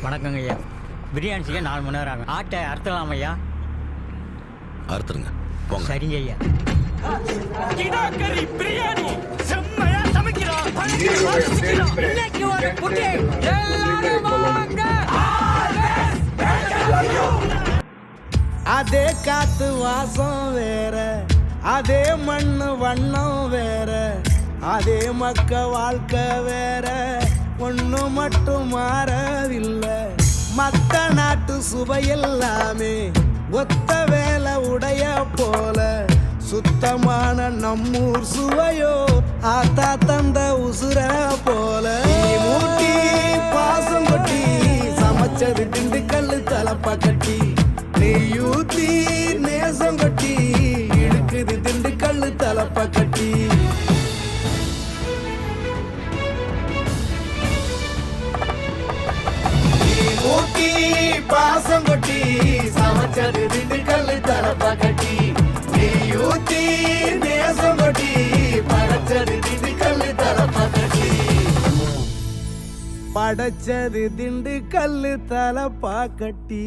வணக்கங்க ஐயா. பிரியாணி செய்ய 4 மணி நேரம் ஆகும். ஆட்டை அறுத்தலாம் ஐயா. அறுத்துருங்க போங்க. சரிங்க ஐயா. பிரியாணி செம்மையா சமைக்கிறோம். இன்னைக்கு ஒரு புட்டி. எல்லாரும் வாங்க. அதே காத்து வாசம் வேற, அதே மண்ணு வண்ணம் வேற, அதே மக்க வாழ்க்கை வேற, ஒண்ணு மட்டும் மாறவில்லை. மத்த நாட்டு சுவையெல்லாமே ஒத்த வேலை உடைய போல, சுத்தமான நம்மூர் சுவையோ ஆத்தா தந்த உசுர போல. மூட்டி பாசம் கொட்டி சமைச்சது திண்டுக்கல்லு தலப்பா கட்டி, நெய்யூத்தி நேசம் கொட்டி இழுக்குது திண்டுக்கல்லு தலப்பா கட்டி. ஊட்டி பாசம் கொட்டி சமைச்சது திண்டுக்கல்லு தலப்பா கட்டி, நெய்யூத்தி நேசம் கொட்டி படைச்சது திண்டுக்கல்லு தலப்பா கட்டி. படைச்சது திண்டுக்கல்லு தலப்பா கட்டி.